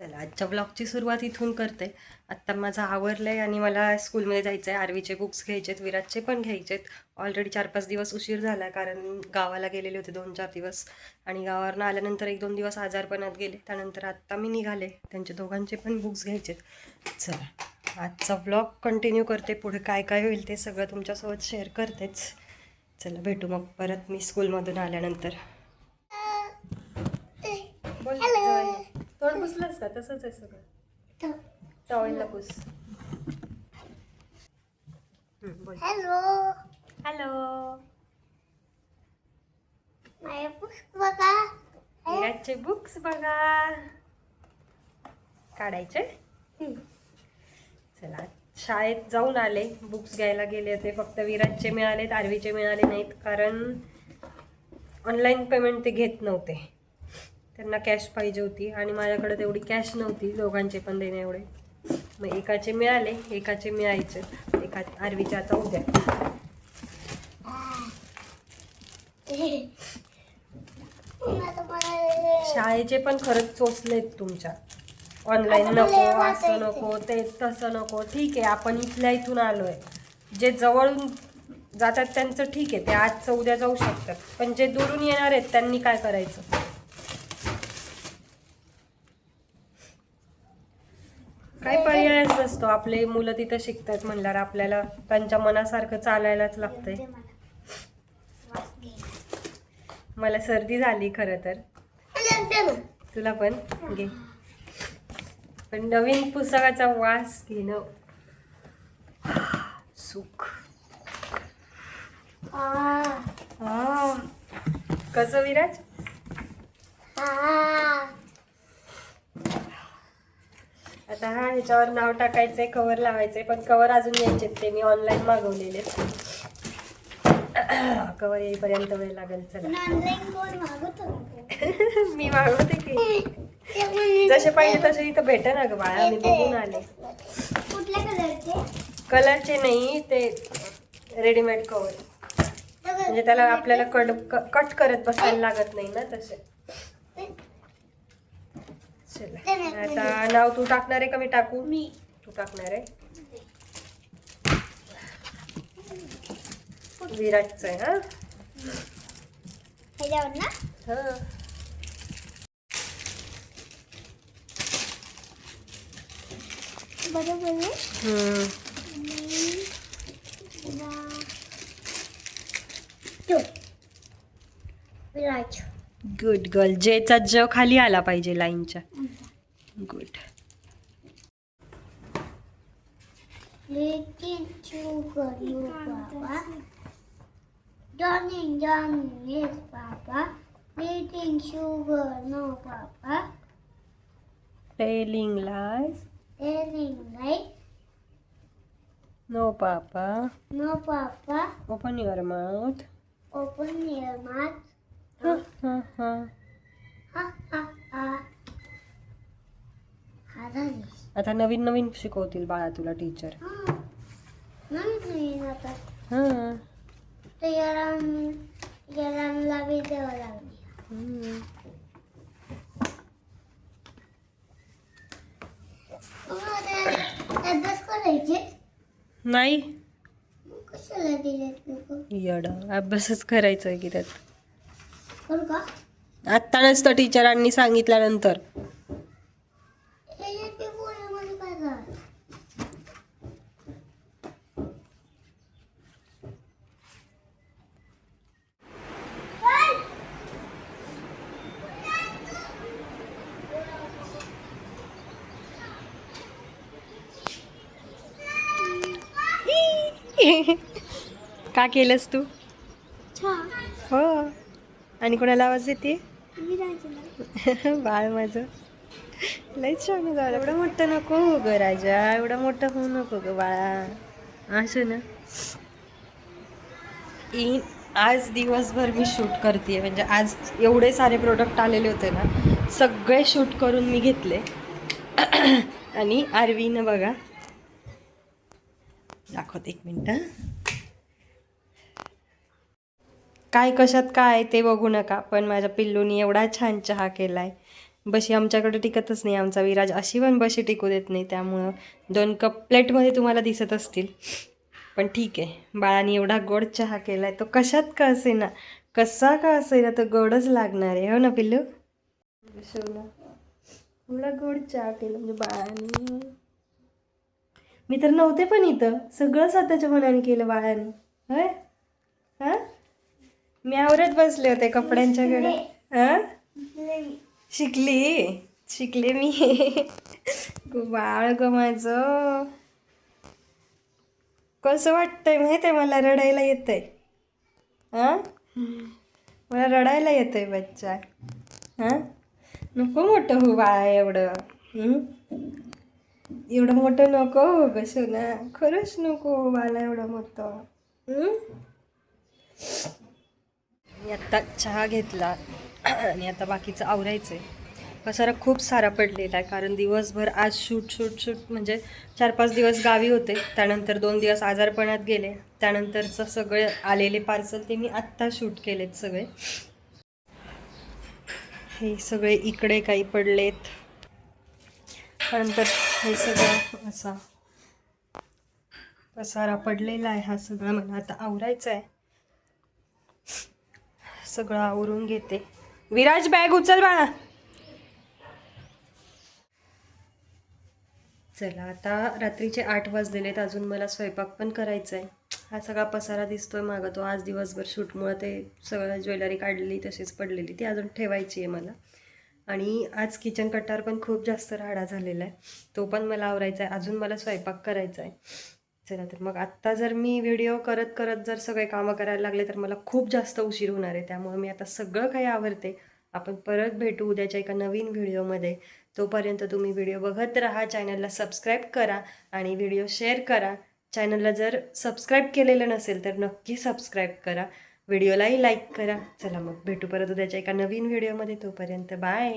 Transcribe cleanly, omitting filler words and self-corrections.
चला आजच्या ब्लॉगची सुरुवात इथून करते. आत्ता माझं आवरलं आहे आणि मला स्कूलमध्ये जायचं आहे. आरवीचे बुक्स घ्यायचे आहेत, विराजचे पण घ्यायचे आहेत. ऑलरेडी 4-5 दिवस उशीर झाला आहे कारण गावाला गेलेले होते 2-4 दिवस आणि गावावरून आल्यानंतर 1-2 दिवस आजारपणात गेले. त्यानंतर आत्ता मी निघाले, त्यांचे दोघांचे पण बुक्स घ्यायचे आहेत. चला आजचा ब्लॉग कंटिन्यू करते. पुढे काय काय होईल ते सगळं तुमच्यासोबत शेअर करतेच. चला भेटू मग परत मी स्कूलमधून आल्यानंतर. बोल तोंड पुसलंस का? तसंच आहे सगळं. टॉवेलला पुस. बोल. Hello hello. माझे बुक्स बघा. विराजचे बुक्स बघा. काढायचे. चला शाळेत जाऊन आले, बुक्स घ्यायला गेले होते. फक्त विराजचे मिळालेत, आरवीचे मिळाले नाहीत कारण ऑनलाईन पेमेंट ते घेत नव्हते. त्यांना कॅश पाहिजे होती आणि माझ्याकडे तेवढी कॅश नव्हती दोघांचे पण देणे एवढे. मग एकाचे मिळाले, एकाचे मिळायचे. एका आरवीचे आता उद्या. शाळेचे पण खरंच चोचलेत तुमच्या. ऑनलाईन नको, असं नको, ते तसं नको. ठीक आहे, आपण इथल्या इथून आलो आहे. जे जवळून जातात त्यांचं ठीक आहे, ते आजचं उद्या जाऊ शकतात. पण जे दुरून येणार आहेत त्यांनी काय करायचं? काय पर्यायच नसतो. आपले मुलं तिथं शिकतात म्हणल्यावर आपल्याला त्यांच्या मनासारखं चालायलाच लागतंय. मला सर्दी झाली खरं तर. तुला पण घे. पण नवीन पुस्तकाचा वास घेणं सुख. कसं विराज? आता हा ह्याच्यावर नाव टाकायचंय, कवर लावायचंय. पण कवर अजून यायचे, ते मी ऑनलाईन मागवलेले. कवर येईपर्यंत वेळ लागेल. चला मी मागवते की जसे पाहिजे तसे इथं भेटे ना ग बाळा. मी बघून आले. कुठल्या कलरचे? कलरचे नाही, ते रेडीमेड कवर. म्हणजे त्याला आपल्याला कट करत बसायला लागत नाही ना तसे. चला आता नाव तू टाकणार आहे का मी टाकू? मी. तू टाकणार आहे. विराटचं आहे. हा ह्याच्यावर ना? हा. बरोबर आहे. विराज. Good girl. जेचा ज खाली आला पाहिजे लाईनच्या. Good. Licking sugar, you papa. Johnny, yes, papa. Eating sugar, no, papa. Telling lies, Telling lies, no papa. no, papa. Open your mouth. Open your mouth. Ha ha ha. Ha, ha, ha. हा झाली. आता नवीन नवीन शिकवतील बाळा तुला teacher. नाही आता. हा. तर याला बी द्यावं लागली. अभ्यास करायचे नाही कशाला दिलेत लोक? येड. अभ्यासच करायचा आहे की त्यात. करू का? आत्ता नसतं टीचरांनी सांगितल्यानंतर. ते बोल मला काय झालं? का केलंस तू? हो. आणि कोणाला आवाज येते? बाळ माझं लयच छान झालं. एवढं मोठं नको हो ग राजा, एवढं मोठं होऊ नको ग बाळा. असं ना. आज दिवसभर मी शूट करते. म्हणजे आज एवढे सारे प्रोडक्ट आलेले होते ना, सगळे शूट करून मी घेतले. आणि आरवीनं बघा दाखवते, 1 मिनिट. काय कशात काय ते बघू नका, पण माझ्या पिल्लूनी एवढा छान चहा केलाय. बशी आमच्याकडे टिकतच नाही. आमचा विराज अशी पण बशी टिकू देत नाही, त्यामुळं 2 कप प्लेटमध्ये तुम्हाला दिसत असतील. पण ठीक आहे, बाळाने एवढा गोड चहा केलाय, तो कशात का असेना, कसा का असेना, तो गोडच लागणार आहे. हो ना पिल्लू? सोना एवढा गोड चहा केला म्हणजे बाळाने. मी तर नव्हते पण इथं, सगळं स्वतःच्या मनाने केलं बाळाने. होय हा, मी आवरत बसले होते कपड्यांच्याकडे. हा, शिकले मी. बाळ ग माझं, कसं वाटतंय माहिती आहे, मला रडायला येतंय. हा, मला रडायला येतंय बच्चा. हा, नको मोठं हो बाळा एवढं. एवढं मोठं नको हो ग सोना, खरंच नको हो बाळा एवढं मोठं. मी आत्ता चहा घेतला आणि आता बाकीचं आवरायचं आहे. पसारा खूप सारा पडलेला आहे, कारण दिवसभर आज शूट म्हणजे 4-5 दिवस गावी होते, त्यानंतर 2 दिवस आजारपणात गेले, त्यानंतरचं सगळे आलेले पार्सल ते मी आत्ता शूट केलेत सगळे. हे सगळे इकडे काही पडलेत, त्यानंतर हे सगळं असा पसारा पडलेला आहे. हा सगळा मला आता आवरायचा आहे. सगळं आवरून घेते. विराज बॅग उचल बाळा. चला, आता रात्रीचे 8 वाजलेलेत, अजून मला स्वयंपाक पण करायचा आहे. हा सगळा पसारा दिसतोय मागं, तो आज दिवसभर शूटमुळं ते सगळं ज्वेलरी काढलेली तशीच पडलेली, ती अजून ठेवायची आहे मला. आणि आज किचन कट्टार पण खूप जास्त राडा झालेला आहे, तो पण मला आवरायचा आहे. अजून मला स्वयंपाक करायचा आहे. चला, तर मग आत्ता जर मी व्हिडिओ करत करत जर सगळे कामं करायला लागले तर मला खूप जास्त उशीर होणार आहे. त्यामुळे मी आता सगळं काही आवरते. आपण परत भेटू उद्याच्या एका नवीन व्हिडिओमध्ये. तोपर्यंत तुम्ही व्हिडिओ बघत राहा, चॅनलला सबस्क्राईब करा आणि व्हिडिओ शेअर करा. चॅनलला जर सबस्क्राईब केलेलं नसेल तर नक्की सबस्क्राईब करा, व्हिडिओलाही लाईक करा. चला मग भेटू परत उद्याच्या एका नवीन व्हिडिओमध्ये. तोपर्यंत बाय.